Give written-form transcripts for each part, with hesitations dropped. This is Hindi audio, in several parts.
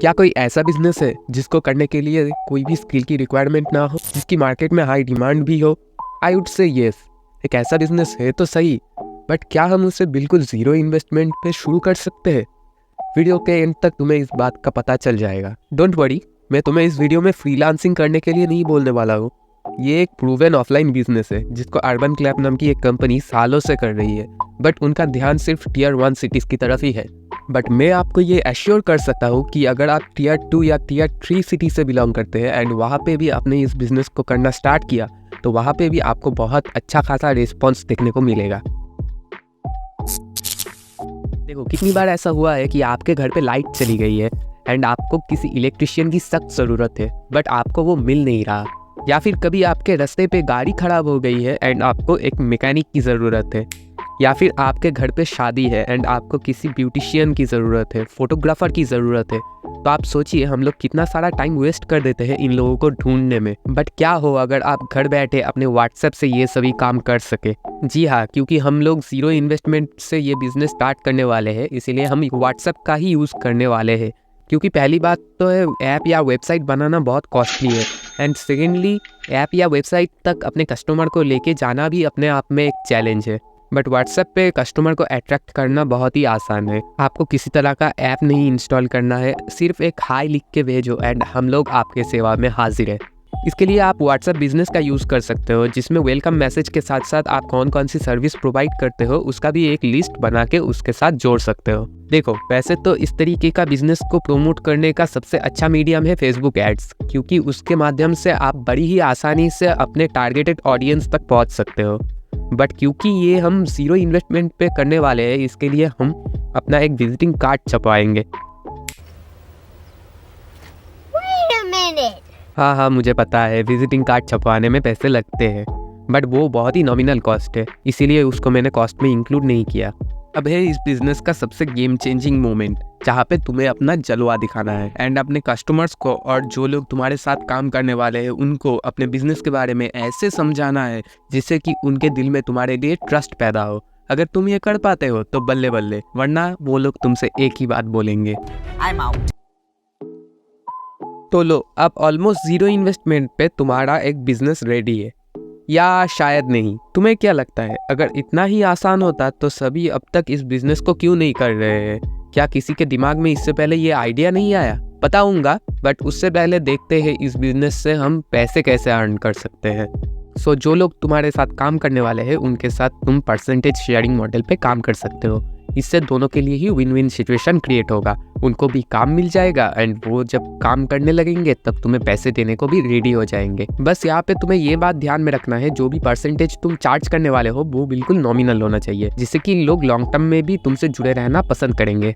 क्या कोई ऐसा बिजनेस है जिसको करने के लिए कोई भी स्किल की रिक्वायरमेंट ना हो, जिसकी मार्केट में हाई डिमांड भी हो? आई वुड से येस, एक ऐसा बिजनेस है तो सही, बट क्या हम उसे बिल्कुल ज़ीरो इन्वेस्टमेंट पे शुरू कर सकते हैं? वीडियो के एंड तक तुम्हें इस बात का पता चल जाएगा। डोंट वरी, मैं तुम्हें इस वीडियो में फ्रीलांसिंग करने के लिए नहीं बोलने वाला हूँ। ये एक प्रूवन ऑफलाइन बिजनेस है जिसको अर्बन क्लैप नाम की एक कंपनी सालों से कर रही है, बट उनका ध्यान सिर्फ टियर 1 सिटीज़ की तरफ ही है। बट मैं आपको ये एश्योर कर सकता हूँ कि अगर आप टियर 2 या टियर 3 सिटी से बिलोंग करते हैं एंड वहाँ पे भी आपने इस बिज़नेस को करना स्टार्ट किया, तो वहाँ पे भी आपको बहुत अच्छा खासा रिस्पॉन्स देखने को मिलेगा। देखो, कितनी बार ऐसा हुआ है कि आपके घर पे लाइट चली गई है एंड आपको किसी इलेक्ट्रिशियन की सख्त ज़रूरत है, बट आपको वो मिल नहीं रहा। या फिर कभी आपके रास्ते पे गाड़ी खराब हो गई है एंड आपको एक मैकेनिक की ज़रूरत है। या फिर आपके घर पे शादी है एंड आपको किसी ब्यूटिशियन की ज़रूरत है, फोटोग्राफर की ज़रूरत है। तो आप सोचिए, हम लोग कितना सारा टाइम वेस्ट कर देते हैं इन लोगों को ढूंढने में। बट क्या हो अगर आप घर बैठे अपने व्हाट्सएप से ये सभी काम कर सके? जी हाँ, क्योंकि हम लोग ज़ीरो इन्वेस्टमेंट से ये बिज़नेस स्टार्ट करने वाले हैं, इसीलिए हम व्हाट्सएप का ही यूज़ करने वाले हैं। क्योंकि पहली बात तो है, ऐप या वेबसाइट बनाना बहुत कॉस्टली है, एंड सेकेंडली ऐप या वेबसाइट तक अपने कस्टमर को लेके जाना भी अपने आप में एक चैलेंज है। बट व्हाट्सएप पे कस्टमर को अट्रैक्ट करना बहुत ही आसान है। आपको किसी तरह का ऐप नहीं इंस्टॉल करना है, सिर्फ एक हाई लिख के भेजो एंड हम लोग आपके सेवा में हाजिर है। इसके लिए आप व्हाट्सएप बिजनेस का यूज़ कर सकते हो, जिसमें वेलकम मैसेज के साथ साथ आप कौन कौन सी सर्विस प्रोवाइड करते हो उसका भी एक लिस्ट बना के उसके साथ जोड़ सकते हो। देखो, वैसे तो इस तरीके का बिजनेस को प्रमोट करने का सबसे अच्छा मीडियम है फेसबुक एड्स, क्योंकि उसके माध्यम से आप बड़ी ही आसानी से अपने टारगेटेड ऑडियंस तक पहुंच सकते हो। बट क्योंकि ये हम ज़ीरो इन्वेस्टमेंट पे करने वाले हैं, इसके लिए हम अपना एक विजिटिंग कार्ड छपवाएंगे। हाँ, मुझे पता है विजिटिंग कार्ड छपवाने में पैसे लगते हैं, बट वो बहुत ही नॉमिनल कॉस्ट है, इसीलिए उसको मैंने कॉस्ट में इंक्लूड नहीं किया। अब है इस बिज़नेस का सबसे गेम चेंजिंग मोमेंट, जहाँ पे तुम्हें अपना जलवा दिखाना है एंड अपने कस्टमर्स को और जो लोग तुम्हारे साथ काम करने वाले हैं उनको अपने बिजनेस के बारे में ऐसे समझाना है जिससे कि उनके दिल में तुम्हारे लिए ट्रस्ट पैदा हो। अगर तुम ये कर पाते हो तो बल्ले बल्ले, वरना वो लोग तुमसे एक ही बात बोलेंगे, आई एम आउट। तो लो, अब ऑलमोस्ट ज़ीरो इन्वेस्टमेंट पे तुम्हारा एक बिजनेस रेडी है, या शायद नहीं। तुम्हें क्या लगता है, अगर इतना ही आसान होता तो सभी अब तक इस बिजनेस को क्यों नहीं कर रहे हैं? क्या किसी के दिमाग में इससे पहले ये आइडिया नहीं आया? बताऊंगा, बट उससे पहले देखते हैं इस बिजनेस से हम पैसे कैसे अर्न कर सकते हैं। सो जो लोग तुम्हारे साथ काम करने वाले हैं उनके साथ तुम परसेंटेज शेयरिंग मॉडल पे काम कर सकते हो। इससे दोनों के लिए ही विन विन सिचुएशन क्रिएट होगा। उनको भी काम मिल जाएगा एंड वो जब काम करने लगेंगे तब तुम्हें पैसे देने को भी रेडी हो जाएंगे। बस यहाँ पे तुम्हें ये बात ध्यान में रखना है, जो भी परसेंटेज तुम चार्ज करने वाले हो वो बिल्कुल नॉमिनल होना चाहिए, जिससे कि लोग लॉन्ग टर्म में भी तुमसे जुड़े रहना पसंद करेंगे।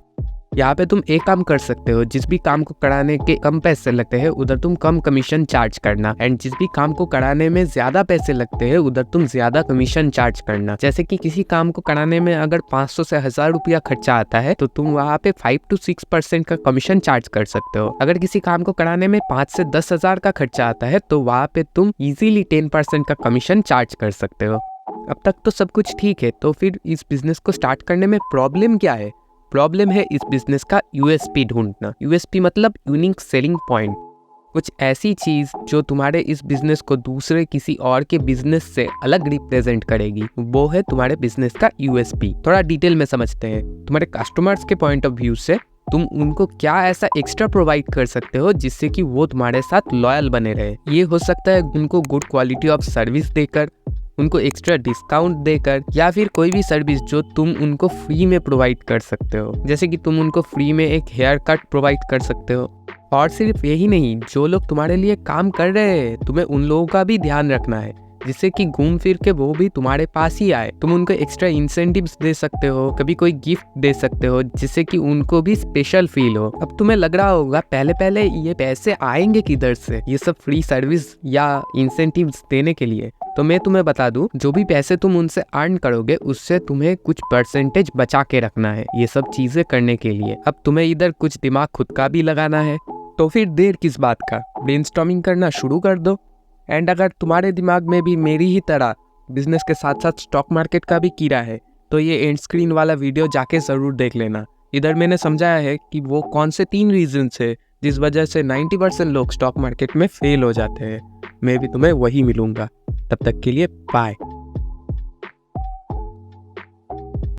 यहाँ पे तुम एक काम कर सकते हो, जिस भी काम को कराने के कम पैसे लगते हैं उधर तुम कम कमीशन चार्ज करना, एंड जिस भी काम को कराने में ज्यादा पैसे लगते हैं उधर तुम ज्यादा कमीशन चार्ज करना। जैसे कि किसी काम को कराने में अगर 500 से 1000 रुपया खर्चा आता है तो तुम वहाँ पे 5 to 6% का कमीशन चार्ज कर सकते हो। अगर किसी काम को कराने में 5 से 10 हजार का खर्चा आता है तो वहाँ पे तुम इजीली 10% का कमीशन चार्ज कर सकते हो। अब तक तो सब कुछ ठीक है, तो फिर इस बिजनेस को स्टार्ट करने में प्रॉब्लम क्या है? प्रॉब्लम है इस बिजनेस का यूएसपी ढूंढना। यूएसपी मतलब यूनिक सेलिंग पॉइंट, कुछ ऐसी चीज जो तुम्हारे इस बिजनेस को दूसरे किसी और के बिजनेस से अलग रिप्रेजेंट करेगी, वो है तुम्हारे बिजनेस का यूएसपी। थोड़ा डिटेल में समझते हैं। तुम्हारे कस्टमर्स के पॉइंट ऑफ व्यू से तुम उनको क्या ऐसा एक्स्ट्रा प्रोवाइड कर सकते हो जिससे कि वो तुम्हारे साथ लॉयल बने रहे। ये हो सकता है उनको गुड क्वालिटी ऑफ सर्विस देकर, उनको एक्स्ट्रा डिस्काउंट देकर, या फिर कोई भी सर्विस जो तुम उनको फ्री में प्रोवाइड कर सकते हो। जैसे कि तुम उनको फ्री में एक हेयर कट प्रोवाइड कर सकते हो। और सिर्फ यही नहीं, जो लोग तुम्हारे लिए काम कर रहे हैं तुम्हें उन लोगों का भी ध्यान रखना है, जिससे कि घूम फिर के वो भी तुम्हारे पास ही आए। तुम उनको एक्स्ट्रा इंसेंटिव्स दे सकते हो, कभी कोई गिफ्ट दे सकते हो, जिससे कि उनको भी स्पेशल फील हो। अब तुम्हें लग रहा होगा पहले पहले ये पैसे आएंगे किधर से, ये सब फ्री सर्विस या इंसेंटिव्स देने के लिए? तो मैं तुम्हें बता दूं, जो भी पैसे तुम उनसे अर्न करोगे उससे तुम्हें कुछ परसेंटेज बचा के रखना है ये सब चीजें करने के लिए। अब तुम्हें इधर कुछ दिमाग खुद का भी लगाना है, तो फिर देर किस बात का, ब्रेनस्टॉर्मिंग करना शुरू कर दो। एंड अगर तुम्हारे दिमाग में भी मेरी ही तरह बिजनेस के साथ साथ स्टॉक मार्केट का भी कीड़ा है तो ये एंड स्क्रीन वाला वीडियो जाके ज़रूर देख लेना। इधर मैंने समझाया है कि वो कौन से 3 रीजंस है जिस वजह से 90% लोग स्टॉक मार्केट में फेल हो जाते हैं। मैं भी तुम्हें वही मिलूंगा। तब तक के लिए बाय।